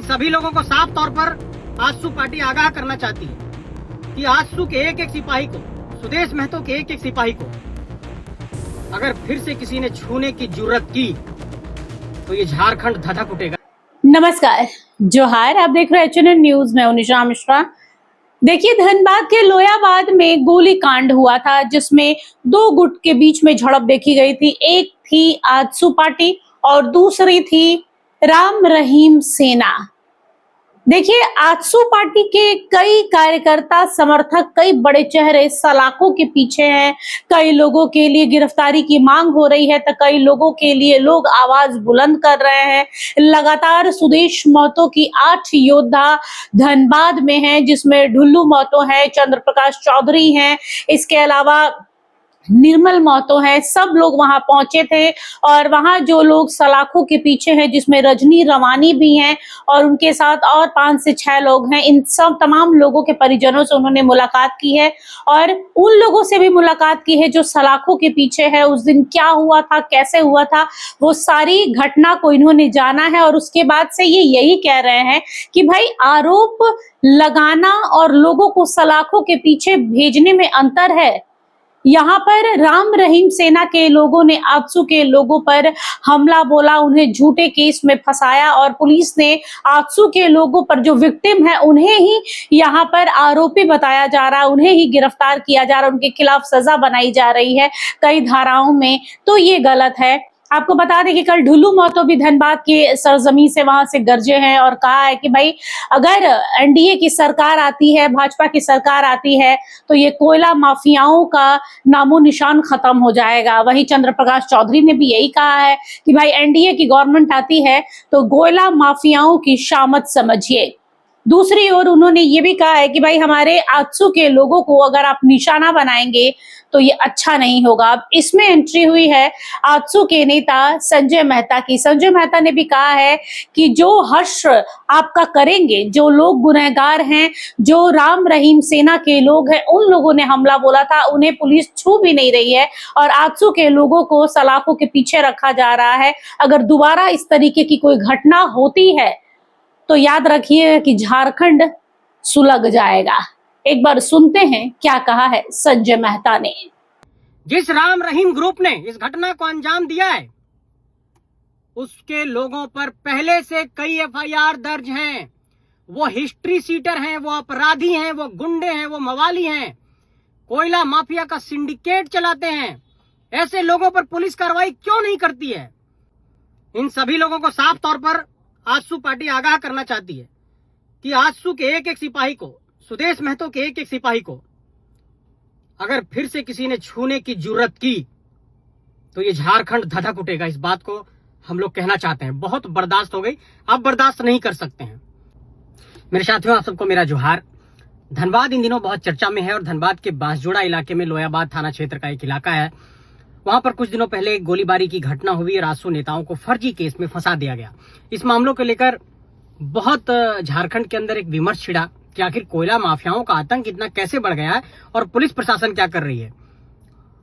सभी लोगों को साफ तौर पर आजसू पार्टी आगाह करना चाहती है कि आजसू के एक एक सिपाही को, सुदेश महतो के एक एक सिपाही को अगर फिर से किसी ने छूने की जुर्रत की तो ये झारखंड धधक उठेगा। नमस्कार, जोहार। आप देख रहे हैं एचएनएन न्यूज में निशा मिश्रा। देखिए, धनबाद के लोयाबाद में गोली कांड हुआ था जिसमें दो गुट के बीच में झड़प देखी गई थी। एक थी आजसू पार्टी और दूसरी थी राम रहीम सेना। देखिए, आजसू पार्टी के कई कार्यकर्ता, समर्थक, कई बड़े चेहरे सलाखों के पीछे हैं। कई लोगों के लिए गिरफ्तारी की मांग हो रही है तो कई लोगों के लिए लोग आवाज बुलंद कर रहे हैं। लगातार सुदेश महतो की 8 योद्धा धनबाद में हैं, जिसमें ढुल्लू महतो है, चंद्र प्रकाश चौधरी हैं, इसके अलावा निर्मल महतो है। सब लोग वहां पहुंचे थे और वहां जो लोग सलाखों के पीछे हैं, जिसमें रजनी रवानी भी हैं और उनके साथ और 5 से 6 लोग हैं, इन सब तमाम लोगों के परिजनों से उन्होंने मुलाकात की है और उन लोगों से भी मुलाकात की है जो सलाखों के पीछे है। उस दिन क्या हुआ था, कैसे हुआ था, वो सारी घटना को इन्होंने जाना है और उसके बाद से ये यही कह रहे हैं कि भाई, आरोप लगाना और लोगों को सलाखों के पीछे भेजने में अंतर है। यहाँ पर राम रहीम सेना के लोगों ने आजसू के लोगों पर हमला बोला, उन्हें झूठे केस में फंसाया और पुलिस ने आजसू के लोगों पर, जो विक्टिम है, उन्हें ही यहाँ पर आरोपी बताया जा रहा है, उन्हें ही गिरफ्तार किया जा रहा है, उनके खिलाफ सजा बनाई जा रही है कई धाराओं में। तो ये गलत है। आपको बता दें कि कल ढुल्लू महतो भी धनबाद के सरजमी से वहां से गरजे हैं और कहा है कि भाई, अगर एनडीए की सरकार आती है, भाजपा की सरकार आती है तो ये कोयला माफियाओं का नामो निशान खत्म हो जाएगा। वहीं चंद्र प्रकाश चौधरी ने भी यही कहा है कि भाई, एनडीए की गवर्नमेंट आती है तो कोयला माफियाओं की शामत समझिए। दूसरी ओर उन्होंने ये भी कहा है कि भाई, हमारे आजसू के लोगों को अगर आप निशाना बनाएंगे तो ये अच्छा नहीं होगा। अब इसमें एंट्री हुई है आजसू के नेता संजय मेहता की। संजय मेहता ने भी कहा है कि जो हर्ष आपका करेंगे, जो लोग गुनहगार हैं, जो राम रहीम सेना के लोग हैं, उन लोगों ने हमला बोला था, उन्हें पुलिस छू भी नहीं रही है और आजसू के लोगों को सलाखों के पीछे रखा जा रहा है। अगर दोबारा इस तरीके की कोई घटना होती है तो याद रखिए कि झारखंड सुलग जाएगा। एक बार सुनते हैं क्या कहा है संजय मेहता ने। जिस राम रहीम ग्रुप ने इस घटना को अंजाम दिया है, उसके लोगों पर पहले से कई एफआईआर दर्ज हैं। वो हिस्ट्री सीटर हैं, वो अपराधी हैं, वो गुंडे हैं, वो मवाली हैं, कोयला माफिया का सिंडिकेट चलाते हैं। ऐसे लोगों पर पुलिस कार्रवाई क्यों नहीं करती है? इन सभी लोगों को साफ तौर पर आजसू पार्टी आगाह करना चाहती है कि आजसू के एक एक सिपाही को, सुदेश महतो के एक एक सिपाही को अगर फिर से किसी ने छूने की जुर्रत की तो ये झारखंड धधक उठेगा। इस बात को हम लोग कहना चाहते हैं। बहुत बर्दाश्त हो गई, अब बर्दाश्त नहीं कर सकते हैं। मेरे साथियों, आप सबको मेरा जोहार। धनबाद इन दिनों बहुत चर्चा में है और धनबाद के बांसजोड़ा इलाके में लोयाबाद थाना क्षेत्र का एक इलाका है। वहां पर कुछ दिनों पहले एक गोलीबारी की घटना हुई और आजसू नेताओं को फर्जी केस में फंसा दिया गया। इस मामलों को लेकर बहुत झारखंड के अंदर एक विमर्श छिड़ा कि आखिर कोयला माफियाओं का आतंक इतना कैसे बढ़ गया है और पुलिस प्रशासन क्या कर रही है।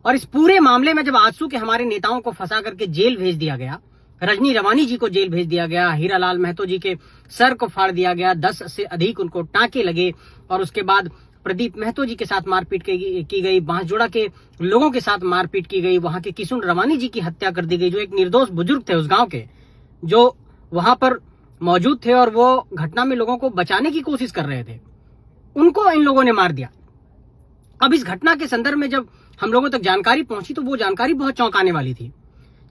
और इस पूरे मामले में जब आजसू के हमारे नेताओं को फंसा करके जेल भेज दिया गया, रजनी रवानी जी को जेल भेज दिया गया, हीरालाल महतो जी के सर को फाड़ दिया गया, 10 से अधिक उनको टांके लगे और उसके बाद प्रदीप महतो जी के साथ मारपीट की गई, बांसजोड़ा के लोगों के साथ मारपीट की गई, वहां के किशुन रवानी जी की हत्या कर दी गई, जो एक निर्दोष बुजुर्ग थे उस गांव के, जो वहां पर मौजूद थे और वो घटना में लोगों को बचाने की कोशिश कर रहे थे, उनको इन लोगों ने मार दिया। अब इस घटना के संदर्भ में जब हम लोगों तक जानकारी पहुंची तो वो जानकारी बहुत चौंकाने वाली थी।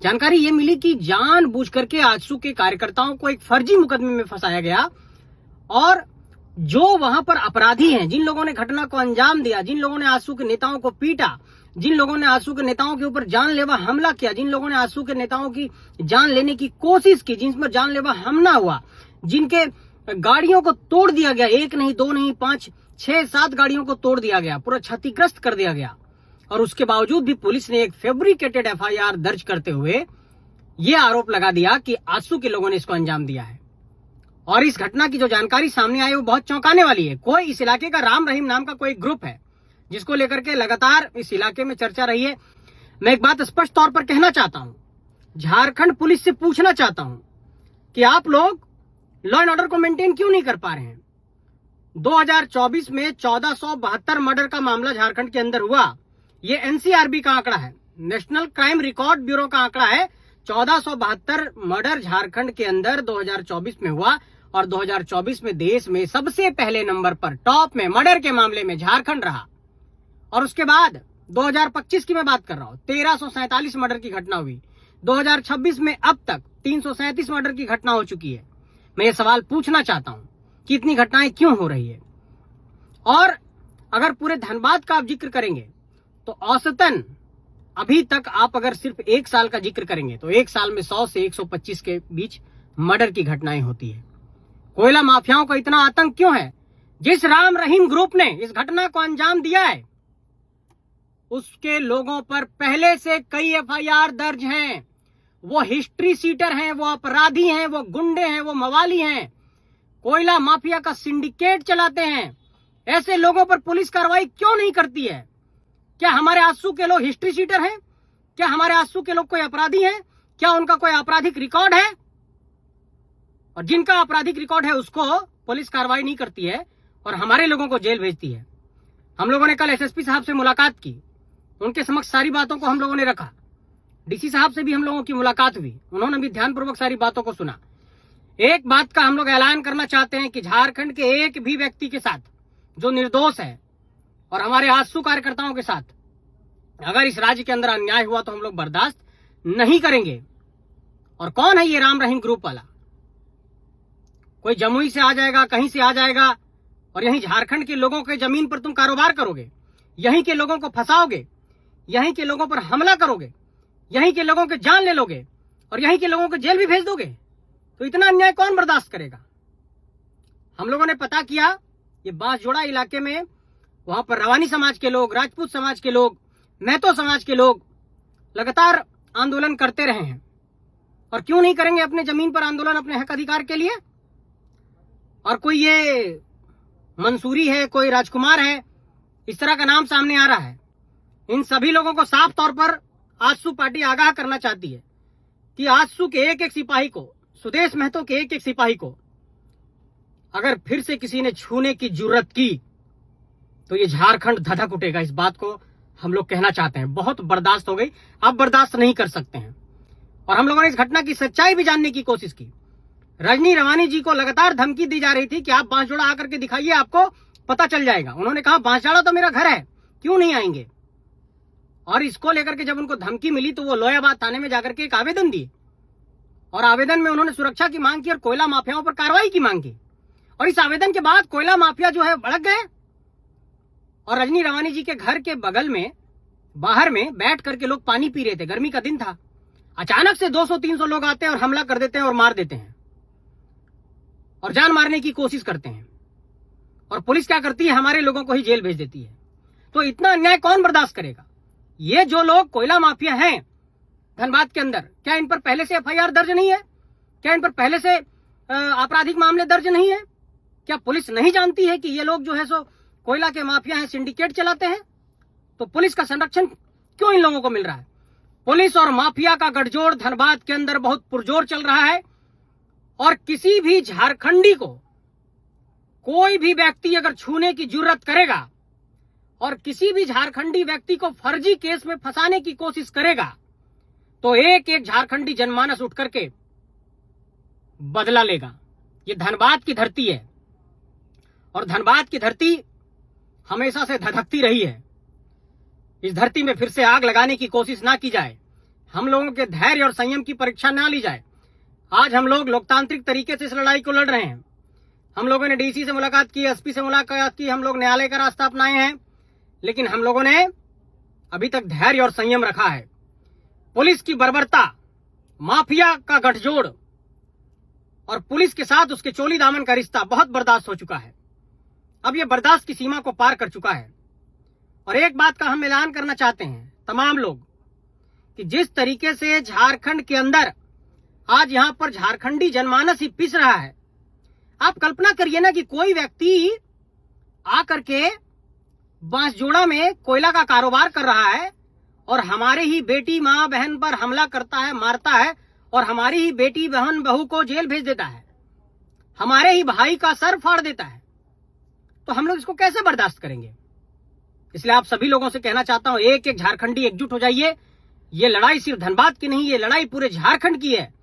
जानकारी ये मिली कि जानबूझ करके आजसू के कार्यकर्ताओं को एक फर्जी मुकदमे में फंसाया गया और जो वहां पर अपराधी हैं, जिन लोगों ने घटना को अंजाम दिया, जिन लोगों ने आजसू के नेताओं को पीटा, जिन लोगों ने आजसू के नेताओं के ऊपर जानलेवा हमला किया, जिन लोगों ने आजसू के नेताओं की जान लेने की कोशिश की, जिन पर जानलेवा हमला हुआ, जिनके गाड़ियों को तोड़ दिया गया, 1 नहीं 2 नहीं 5 6 7 गाड़ियों को तोड़ दिया गया, पूरा क्षतिग्रस्त कर दिया गया और उसके बावजूद भी पुलिस ने एक फैब्रिकेटेड एफआईआर दर्ज करते हुए ये आरोप लगा दिया कि आजसू के लोगों ने इसको अंजाम दिया है। और इस घटना की जो जानकारी सामने आई वो बहुत चौंकाने वाली है। कोई इस इलाके का राम रहीम नाम का कोई ग्रुप है जिसको लेकर के लगातार इस इलाके में चर्चा रही है। मैं एक बात स्पष्ट तौर पर कहना चाहता हूं, झारखंड पुलिस से पूछना चाहता हूं कि आप लोग लॉ एंड ऑर्डर को मेंटेन क्यों नहीं कर पा रहे हैं? 2024 में 1472 मर्डर का मामला झारखंड के अंदर हुआ। ये एनसीआरबी का आंकड़ा है, नेशनल क्राइम रिकॉर्ड ब्यूरो का आंकड़ा है। 1472 मर्डर झारखंड के अंदर 2024 में हुआ और 2024 में देश में सबसे पहले नंबर पर टॉप में मर्डर के मामले में झारखंड रहा। और उसके बाद 2025 की मैं बात कर रहा हूं, 1347 मर्डर की घटना हुई। 2026 में अब तक 337 मर्डर की घटना हो चुकी है। मैं ये सवाल पूछना चाहता हूं कि इतनी घटनाएं क्यों हो रही है? और अगर पूरे धनबाद का आप जिक्र करेंगे तो औसतन अभी तक आप अगर सिर्फ एक साल का जिक्र करेंगे तो एक साल में 100 से 125 के बीच मर्डर की घटनाएं होती है। कोयला माफियाओं का इतना आतंक क्यों है? जिस राम रहीम ग्रुप ने इस घटना को अंजाम दिया है उसके लोगों पर पहले से कई एफआईआर दर्ज हैं। वो हिस्ट्री सीटर हैं, वो अपराधी हैं, वो गुंडे हैं, वो मवाली हैं, कोयला माफिया का सिंडिकेट चलाते हैं। ऐसे लोगों पर पुलिस कार्रवाई क्यों नहीं करती है? क्या हमारे आंसू के लोग हिस्ट्री सीटर हैं? क्या हमारे आंसू के लोग कोई अपराधी हैं? क्या उनका कोई आपराधिक रिकॉर्ड है? और जिनका आपराधिक रिकॉर्ड है उसको पुलिस कार्रवाई नहीं करती है और हमारे लोगों को जेल भेजती है। हम लोगों ने कल एसएसपी साहब से मुलाकात की, उनके समक्ष सारी बातों को हम लोगों ने रखा। डीसी साहब से भी हम लोगों की मुलाकात हुई, उन्होंने भी ध्यानपूर्वक सारी बातों को सुना। एक बात का हम लोग ऐलान करना चाहते हैं कि झारखंड के एक भी व्यक्ति के साथ जो निर्दोष है और हमारे आंसू कार्यकर्ताओं के साथ अगर इस राज्य के अंदर अन्याय हुआ तो हम लोग बर्दाश्त नहीं करेंगे। और कौन है ये राम रहीम ग्रुप वाला? कोई जमुई से आ जाएगा, कहीं से आ जाएगा और यहीं झारखंड के लोगों के जमीन पर तुम कारोबार करोगे, यहीं के लोगों को फंसाओगे, यहीं के लोगों पर हमला करोगे, यहीं के लोगों के जान ले लोगे और यहीं के लोगों को जेल भी भेज दोगे। तो इतना अन्याय कौन बर्दाश्त करेगा? हम लोगों ने पता किया, ये बांसजोड़ा इलाके में वहां पर रवानी समाज के लोग, राजपूत समाज के लोग, महतो समाज के लोग लगातार आंदोलन करते रहे हैं। और क्यों नहीं करेंगे अपने जमीन पर आंदोलन अपने हक अधिकार के लिए? और कोई ये मंसूरी है, कोई राजकुमार है, इस तरह का नाम सामने आ रहा है। इन सभी लोगों को साफ तौर पर आजसू पार्टी आगाह करना चाहती है कि आजसू के एक एक सिपाही को, सुदेश महतो के एक एक सिपाही को अगर फिर से किसी ने छूने की जुर्रत की तो ये झारखंड धधक उठेगा। इस बात को हम लोग कहना चाहते हैं। बहुत बर्दाश्त हो गई, अब बर्दाश्त नहीं कर सकते हैं। और हम लोगों ने इस घटना की सच्चाई भी जानने की कोशिश की। रजनी रवानी जी को लगातार धमकी दी जा रही थी कि आप बांसजोड़ा आकर के दिखाइए, आपको पता चल जाएगा। उन्होंने कहा बांसजोड़ा तो मेरा घर है, क्यों नहीं आएंगे? और इसको लेकर के जब उनको धमकी मिली तो वो लोयाबाद थाने में जाकर के एक आवेदन दिए और आवेदन में उन्होंने सुरक्षा की मांग की और कोयला माफियाओं पर कार्रवाई की मांग की। और इस आवेदन के बाद कोयला माफिया जो है भड़क गए और रजनी रवानी जी के घर के बगल में बाहर में बैठ करके लोग पानी पी रहे थे, गर्मी का दिन था। अचानक से 200-300 लोग आते हैं और हमला कर देते हैं और मार देते हैं और जान मारने की कोशिश करते हैं। और पुलिस क्या करती है? हमारे लोगों को ही जेल भेज देती है। तो इतना अन्याय कौन बर्दाश्त करेगा? ये जो लोग कोयला माफिया हैं धनबाद के अंदर, क्या इन पर पहले से एफआईआर दर्ज नहीं है? क्या इन पर पहले से आपराधिक मामले दर्ज नहीं है? क्या पुलिस नहीं जानती है कि ये लोग जो है सो कोयला के माफिया हैं, सिंडिकेट चलाते हैं? तो पुलिस का संरक्षण क्यों इन लोगों को मिल रहा है? पुलिस और माफिया का गठजोड़ धनबाद के अंदर बहुत पुरजोर चल रहा है। और किसी भी झारखंडी को कोई भी व्यक्ति अगर छूने की जुर्रत करेगा और किसी भी झारखंडी व्यक्ति को फर्जी केस में फंसाने की कोशिश करेगा तो एक एक झारखंडी जनमानस उठ करके बदला लेगा। ये धनबाद की धरती है और धनबाद की धरती हमेशा से धधकती रही है। इस धरती में फिर से आग लगाने की कोशिश ना की जाए, हम लोगों के धैर्य और संयम की परीक्षा ना ली जाए। आज हम लोग लोकतांत्रिक तरीके से इस लड़ाई को लड़ रहे हैं। हम लोगों ने डीसी से मुलाकात की, एसपी से मुलाकात की, हम लोग न्यायालय का रास्ता अपनाए हैं, लेकिन हम लोगों ने अभी तक धैर्य और संयम रखा है। पुलिस की बर्बरता, माफिया का गठजोड़ और पुलिस के साथ उसके चोली दामन का रिश्ता बहुत बर्दाश्त हो चुका है। अब यह बर्दाश्त की सीमा को पार कर चुका है। और एक बात का हम ऐलान करना चाहते हैं तमाम लोग कि जिस तरीके से झारखंड के अंदर आज यहां पर झारखंडी जनमानस ही पिस रहा है, आप कल्पना करिए ना कि कोई व्यक्ति आकर के बांसजोड़ा में कोयला का कारोबार कर रहा है और हमारे ही बेटी मां बहन पर हमला करता है, मारता है और हमारी ही बेटी बहन बहू को जेल भेज देता है। हमारे ही भाई का सर फाड़ देता है, तो हम लोग इसको कैसे बर्दाश्त करेंगे। इसलिए आप सभी लोगों से कहना चाहता हूं, एक एक झारखंडी एकजुट हो जाइए। ये लड़ाई सिर्फ धनबाद की नहीं, ये लड़ाई पूरे झारखंड की है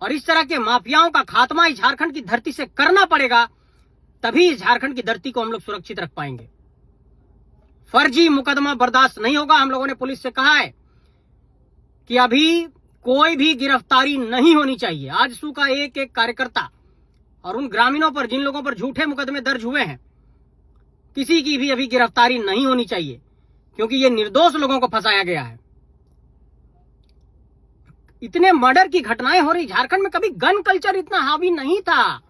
और इस तरह के माफियाओं का खात्मा इस झारखंड की धरती से करना पड़ेगा, तभी इस झारखंड की धरती को हम लोग सुरक्षित रख पाएंगे। फर्जी मुकदमा बर्दाश्त नहीं होगा। हम लोगों ने पुलिस से कहा है कि अभी कोई भी गिरफ्तारी नहीं होनी चाहिए। आजसू का एक एक कार्यकर्ता और उन ग्रामीणों पर जिन लोगों पर झूठे मुकदमे दर्ज हुए हैं, किसी की भी अभी गिरफ्तारी नहीं होनी चाहिए, क्योंकि ये निर्दोष लोगों को फंसाया गया है। इतने मर्डर की घटनाएं हो रही झारखंड में, कभी गन कल्चर इतना हावी नहीं था,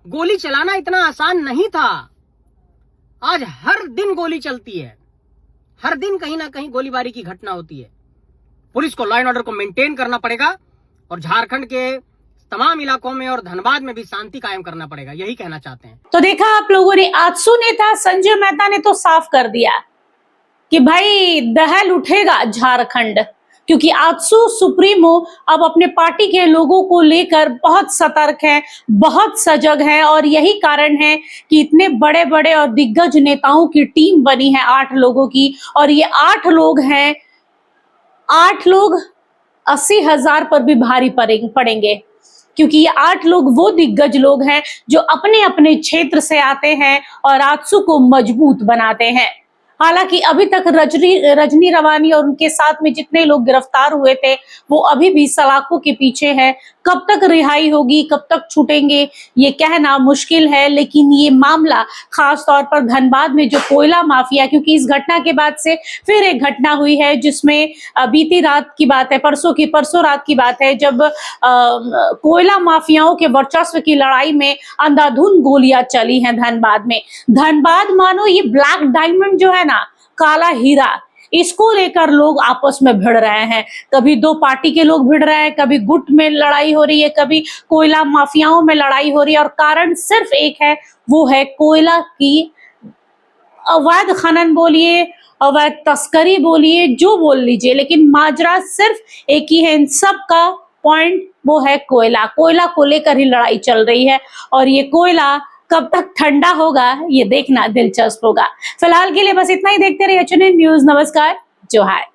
गोली चलाना इतना आसान नहीं था। आज हर दिन गोली चलती है, हर दिन कहीं ना कहीं गोलीबारी की घटना होती है। पुलिस को लॉ एंड ऑर्डर को मेंटेन करना पड़ेगा और झारखंड के तमाम इलाकों में और धनबाद में भी शांति कायम करना पड़ेगा, यही कहना चाहते हैं। तो देखा आप लोगों ने, आजसू नेता संजय मेहता ने तो साफ कर दिया कि भाई दहल उठेगा झारखंड, क्योंकि आजसू सुप्रीमो अब अपने पार्टी के लोगों को लेकर बहुत सतर्क है, बहुत सजग है और यही कारण है कि इतने बड़े बड़े और दिग्गज नेताओं की टीम बनी है 8 लोगों की, और ये 8 लोग हैं, 8 लोग 80,000 पर भी भारी पड़ेंगे, क्योंकि ये 8 लोग वो दिग्गज लोग हैं जो अपने अपने क्षेत्र से आते हैं और आजसू को मजबूत बनाते हैं। हालांकि अभी तक रजनी रवानी और उनके साथ में जितने लोग गिरफ्तार हुए थे वो अभी भी सलाखों के पीछे हैं। कब तक रिहाई होगी, कब तक छूटेंगे, ये कहना मुश्किल है। लेकिन ये मामला खास तौर पर धनबाद में जो कोयला माफिया, क्योंकि इस घटना के बाद से फिर एक घटना हुई है जिसमें बीती रात की बात है, परसों रात की बात है, जब कोयला माफियाओं के वर्चस्व की लड़ाई में अंधाधुंध गोलियां चली हैं धनबाद में। धनबाद मानो ये ब्लैक डायमंड जो है ना, काला हीरा, इसको लेकर लोग आपस में भिड़ रहे हैं। कभी 2 पार्टी के लोग भिड़ रहे हैं, कभी गुट में लड़ाई हो रही है, कभी कोयला माफियाओं में लड़ाई हो रही है, और कारण सिर्फ एक है, वो है कोयला की अवैध खनन बोलिए, अवैध तस्करी बोलिए, जो बोल लीजिए, लेकिन माजरा सिर्फ एक ही है। इन सब का पॉइंट वो है कोयला को लेकर ही लड़ाई चल रही है, और ये कोयला कब तक ठंडा होगा ये देखना दिलचस्प होगा। फिलहाल के लिए बस इतना ही। देखते रहिए HNN न्यूज़। नमस्कार, जोहार।